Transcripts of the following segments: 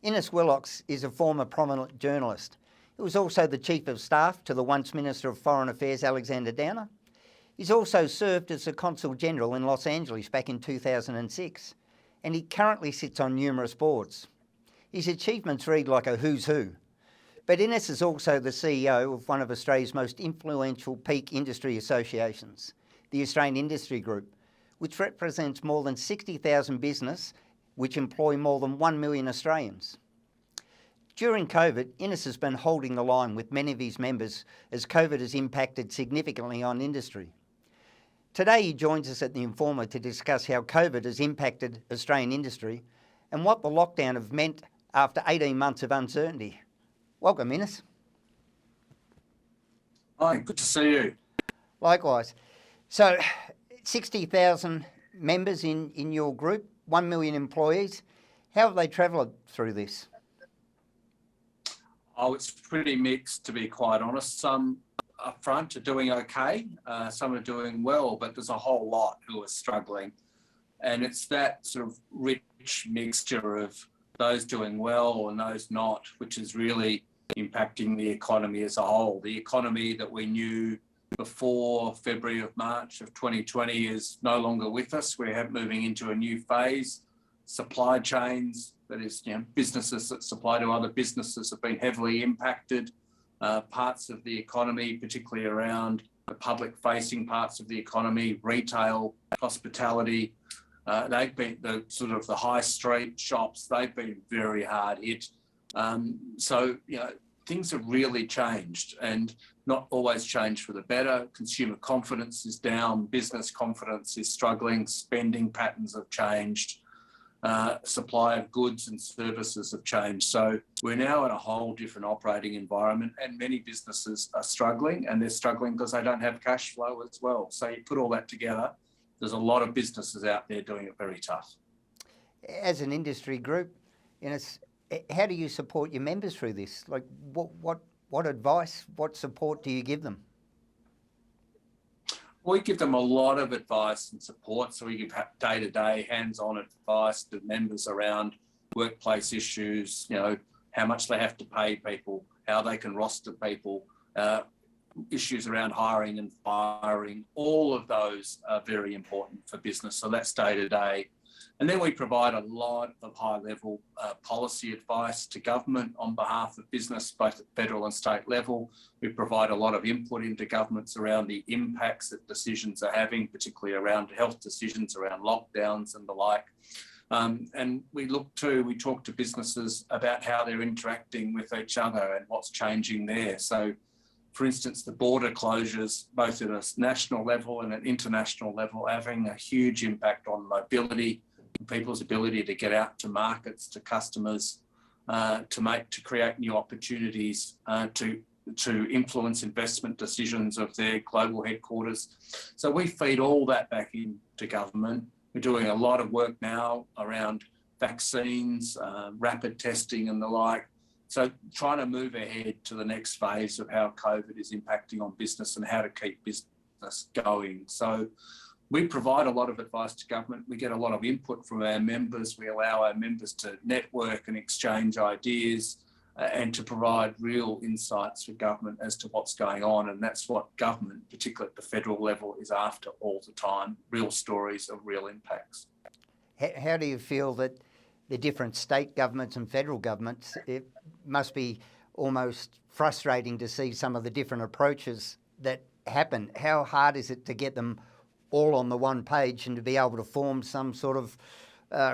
Innes Willox is a former prominent journalist. He was also the Chief of Staff to the once Minister of Foreign Affairs, Alexander Downer. He's also served as the Consul General in Los Angeles back in 2006, and he currently sits on numerous boards. His achievements read like a who's who. But Innes is also the CEO of one of Australia's most influential peak industry associations, the Australian Industry Group, which represents more than 60,000 business which employ more than 1 million Australians. During COVID, Innes has been holding the line with many of his members as COVID has impacted significantly on industry. Today he joins us at The Informer to discuss how COVID has impacted Australian industry and what the lockdown have meant after 18 months of uncertainty. Welcome, Innes. Hi, good to see you. Likewise. So, 60,000 members in your group, 1 million employees. How have they travelled through this? Oh, it's pretty mixed, to be quite honest. Some up front are doing okay, some are doing well, but there's a whole lot who are struggling. And it's that sort of rich mixture of those doing well and those not, which is really impacting the economy as a whole. The economy that we knew before February of March of 2020 is no longer with us. We're moving into a new phase. Supply chains, that is, businesses that supply to other businesses have been heavily impacted. Parts of the economy, particularly around the public-facing parts of the economy, retail, hospitality, they've been the high street shops. They've been very hard hit. Things have really changed, and not always changed for the better. Consumer confidence is down, business confidence is struggling, spending patterns have changed, supply of goods and services have changed. So we're now in a whole different operating environment, and many businesses are struggling, and they're struggling because they don't have cash flow as well. So you put all that together, there's a lot of businesses out there doing it very tough. As an industry group, how do you support your members through this? Like, what advice, what support do you give them? We give them a lot of advice and support. So we give day-to-day hands-on advice to members around workplace issues, how much they have to pay people, how they can roster people, issues around hiring and firing. All of those are very important for business. So that's day-to-day. And then we provide a lot of high-level policy advice to government on behalf of business, both at federal and state level. We provide a lot of input into governments around the impacts that decisions are having, particularly around health decisions, around lockdowns and the like. And we talk to businesses about how they're interacting with each other and what's changing there. So, for instance, the border closures, both at a national level and an international level, are having a huge impact on mobility, people's ability to get out to markets, to customers, to create new opportunities, to influence investment decisions of their global headquarters. So we feed all that back into government. We're doing a lot of work now around vaccines, rapid testing and the like. So trying to move ahead to the next phase of how COVID is impacting on business and how to keep business going. So we provide a lot of advice to government. We get a lot of input from our members. We allow our members to network and exchange ideas and to provide real insights for government as to what's going on. And that's what government, particularly at the federal level, is after all the time, real stories of real impacts. How do you feel that the different state governments and federal governments, it must be almost frustrating to see some of the different approaches that happen? How hard is it to get them all on the one page and to be able to form some sort of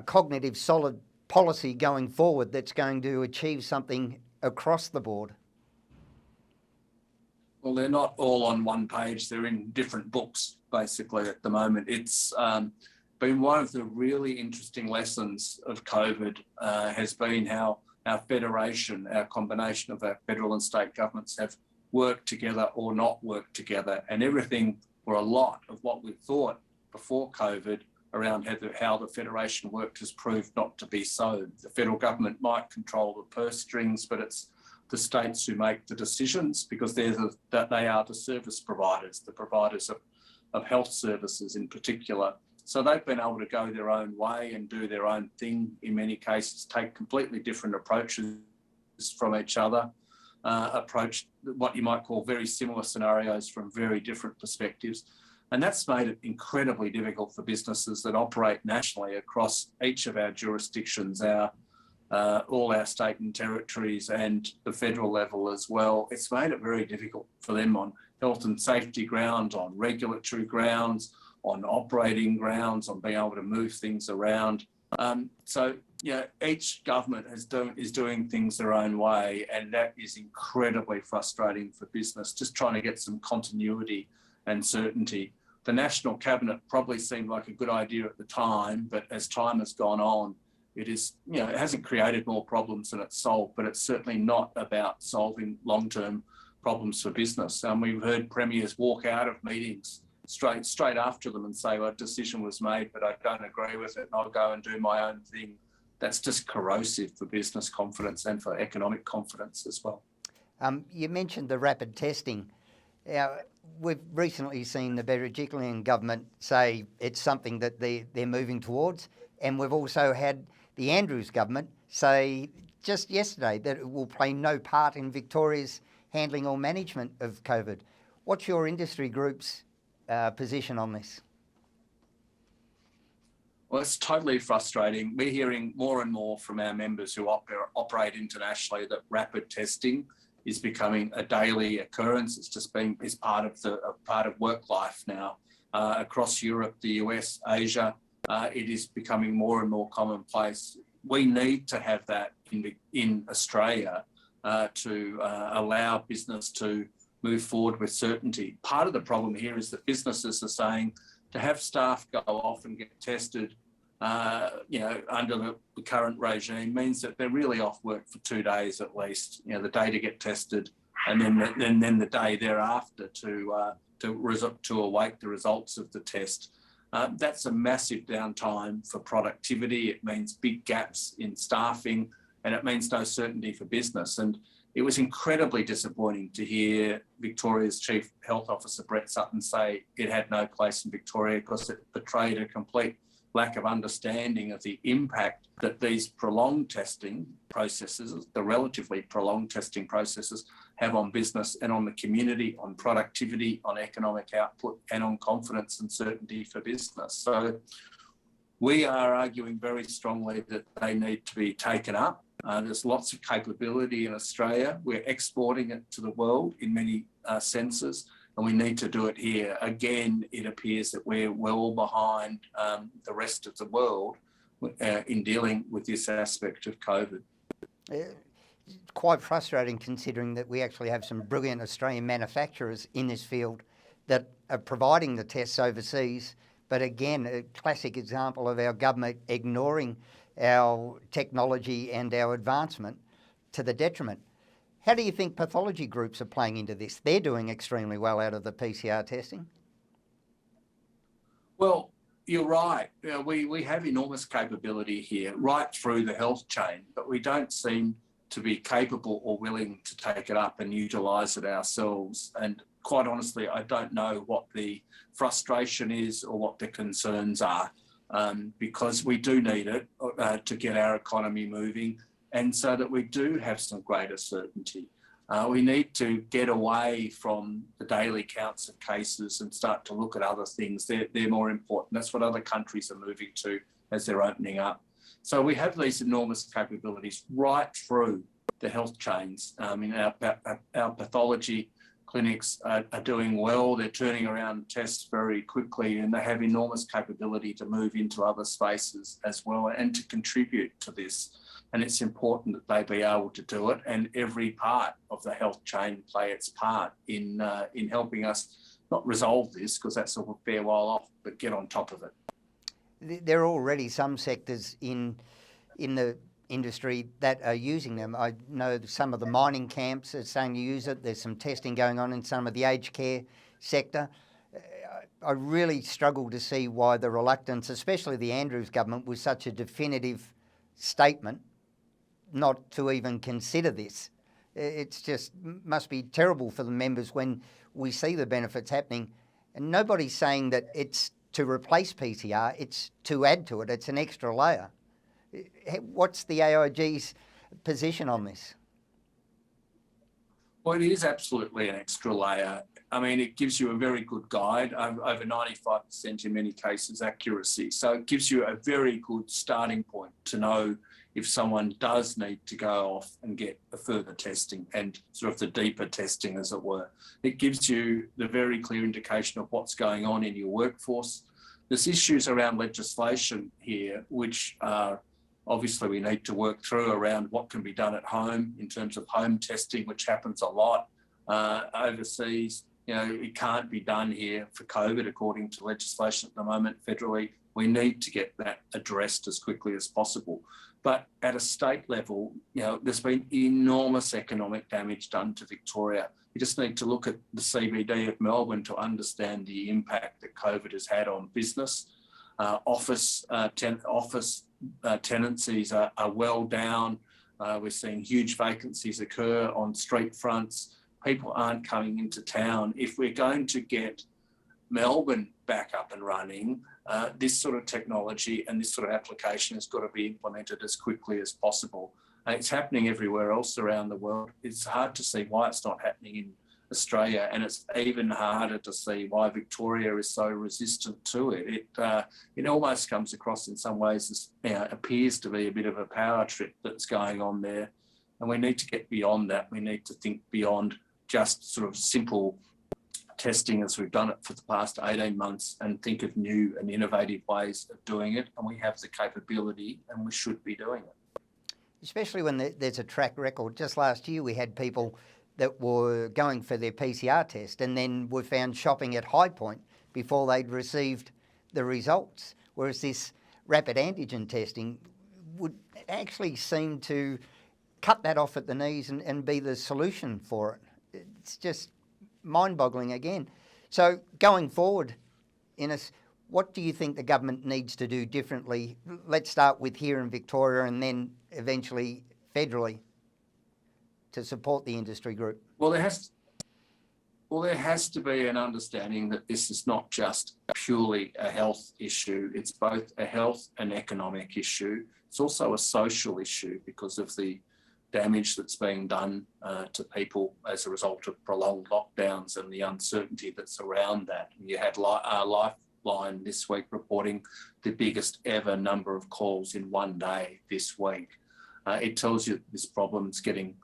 cognitive solid policy going forward that's going to achieve something across the board? Well, they're not all on one page. They're in different books, basically, at the moment. It's been one of the really interesting lessons of COVID has been how our federation, our combination of our federal and state governments have worked together or not worked together. And everything, or a lot of what we thought before COVID around how the federation worked has proved not to be so. The federal government might control the purse strings, but it's the states who make the decisions because they are the service providers, the providers of health services in particular. So they've been able to go their own way and do their own thing in many cases, take completely different approaches from each other, approach what you might call very similar scenarios from very different perspectives. And that's made it incredibly difficult for businesses that operate nationally across each of our jurisdictions, all our state and territories and the federal level as well. It's made it very difficult for them on health and safety grounds, on regulatory grounds, on operating grounds, on being able to move things around. So each government is doing things their own way, and that is incredibly frustrating for business, just trying to get some continuity and certainty. The National Cabinet probably seemed like a good idea at the time, but as time has gone on, it hasn't created more problems than it's solved, but it's certainly not about solving long-term problems for business. We've heard premiers walk out of meetings straight after them and say, well, a decision was made, but I don't agree with it, and I'll go and do my own thing. That's just corrosive for business confidence and for economic confidence as well. You mentioned the rapid testing. We've recently seen the Berejiklian government say it's something that they're moving towards, and we've also had the Andrews government say just yesterday that it will play no part in Victoria's handling or management of COVID. What's your industry group's position on this? Well, it's totally frustrating. We're hearing more and more from our members who operate internationally that rapid testing is becoming a daily occurrence. It's part of work life now across Europe, the US, Asia. It is becoming more and more commonplace. We need to have that in Australia to allow business to move forward with certainty. Part of the problem here is that businesses are saying to have staff go off and get tested, under the current regime means that they're really off work for 2 days at least. The day to get tested, and then the day thereafter to await the results of the test. That's a massive downtime for productivity. It means big gaps in staffing, and it means no certainty for business. And it was incredibly disappointing to hear Victoria's Chief Health Officer, Brett Sutton, say it had no place in Victoria because it betrayed a complete lack of understanding of the impact that these prolonged testing processes, the relatively prolonged testing processes, have on business and on the community, on productivity, on economic output, and on confidence and certainty for business. So we are arguing very strongly that they need to be taken up. There's lots of capability in Australia. We're exporting it to the world in many senses, and we need to do it here. Again, it appears that we're well behind the rest of the world in dealing with this aspect of COVID. It's quite frustrating considering that we actually have some brilliant Australian manufacturers in this field that are providing the tests overseas. But again, a classic example of our government ignoring our technology and our advancement to the detriment. How do you think pathology groups are playing into this? They're doing extremely well out of the PCR testing. Well, you're right. We have enormous capability here right through the health chain, but we don't seem to be capable or willing to take it up and utilise it ourselves. And quite honestly, I don't know what the frustration is or what the concerns are, because we do need it to get our economy moving, and so that we do have some greater certainty. We need to get away from the daily counts of cases and start to look at other things. They're more important. That's what other countries are moving to as they're opening up. So we have these enormous capabilities right through the health chains. Our pathology clinics are doing well. They're turning around tests very quickly, and they have enormous capability to move into other spaces as well and to contribute to this. And it's important that they be able to do it, and every part of the health chain play its part in helping us not resolve this, because that's a fair while off, but get on top of it. There are already some sectors in the industry that are using them. I know some of the mining camps are saying to use it. There's some testing going on in some of the aged care sector. I really struggle to see why the reluctance, especially the Andrews government, was such a definitive statement not to even consider this. It's just must be terrible for the members when we see the benefits happening, and nobody's saying that it's to replace PCR, it's to add to it. It's an extra layer. What's the AIG's position on this? Well, it is absolutely an extra layer. I mean, it gives you a very good guide, over 95% in many cases accuracy. So it gives you a very good starting point to know if someone does need to go off and get a further testing and sort of the deeper testing, as it were. It gives you the very clear indication of what's going on in your workforce. There's issues around legislation here, which obviously we need to work through around what can be done at home in terms of home testing, which happens a lot overseas. You know, it can't be done here for COVID according to legislation at the moment federally. We need to get that addressed as quickly as possible. But at a state level, you know, there's been enormous economic damage done to Victoria. You just need to look at the CBD of Melbourne to understand the impact that COVID has had on business. Office tenancies are well down. We're seeing huge vacancies occur on street fronts. People aren't coming into town. If we're going to get Melbourne back up and running, this sort of technology and this sort of application has got to be implemented as quickly as possible. It's happening everywhere else around the world. It's hard to see why it's not happening in Australia, and it's even harder to see why Victoria is so resistant to it. It almost comes across in some ways as, you know, appears to be a bit of a power trip that's going on there, and we need to get beyond that. We need to think beyond just sort of simple testing as we've done it for the past 18 months and think of new and innovative ways of doing it, and we have the capability and we should be doing it. Especially when there's a track record. Just last year we had people that were going for their PCR test and then were found shopping at High Point before they'd received the results. Whereas this rapid antigen testing would actually seem to cut that off at the knees and be the solution for it. It's just mind-boggling again. So going forward, Innes, what do you think the government needs to do differently? Let's start with here in Victoria and then eventually federally to support the industry group. Well, there has to be an understanding that this is not just purely a health issue. It's both a health and economic issue. It's also a social issue because of the damage that's being done to people as a result of prolonged lockdowns and the uncertainty that's around that. You had Lifeline this week reporting the biggest ever number of calls in one day this week. It tells you this problem's getting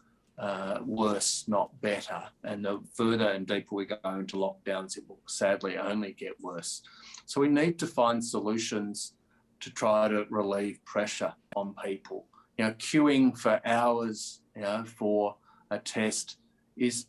worse, not better. And the further and deeper we go into lockdowns, it will sadly only get worse. So we need to find solutions to try to relieve pressure on people. You know, queuing for hours, you know, for a test is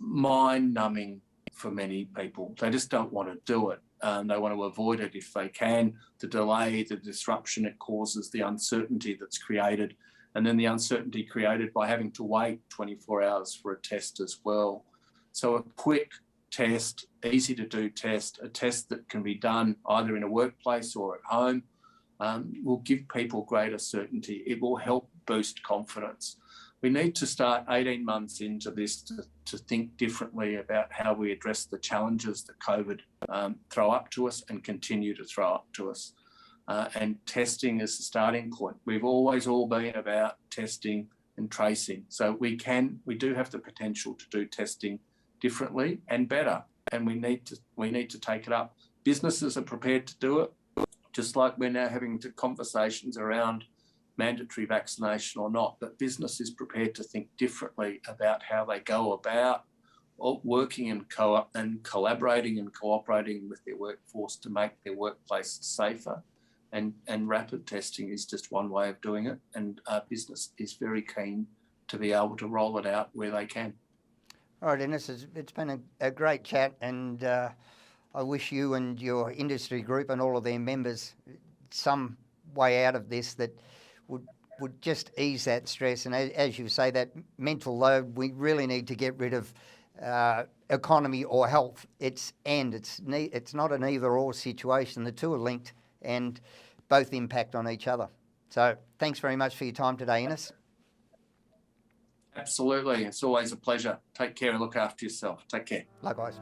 mind-numbing for many people. They just don't want to do it. They want to avoid it if they can. The delay, the disruption it causes, the uncertainty that's created, and then the uncertainty created by having to wait 24 hours for a test as well. So a quick test, easy to do test, a test that can be done either in a workplace or at home, will give people greater certainty. It will help boost confidence. We need to start 18 months into this to think differently about how we address the challenges that COVID throw up to us and continue to throw up to us. And testing is the starting point. We've always all been about testing and tracing. So we do have the potential to do testing differently and better. And we need to take it up. Businesses are prepared to do it, just like we're now having conversations around mandatory vaccination or not, but business is prepared to think differently about how they go about working and collaborating and cooperating with their workforce to make their workplace safer. And rapid testing is just one way of doing it. And business is very keen to be able to roll it out where they can. All right, Innes, it's been a great chat, and I wish you and your industry group and all of their members some way out of this that would just ease that stress. And as you say, that mental load, we really need to get rid of economy or health. It's not an either or situation. The two are linked and both impact on each other. So thanks very much for your time today, Innes. Absolutely. It's always a pleasure. Take care and look after yourself. Take care. Likewise.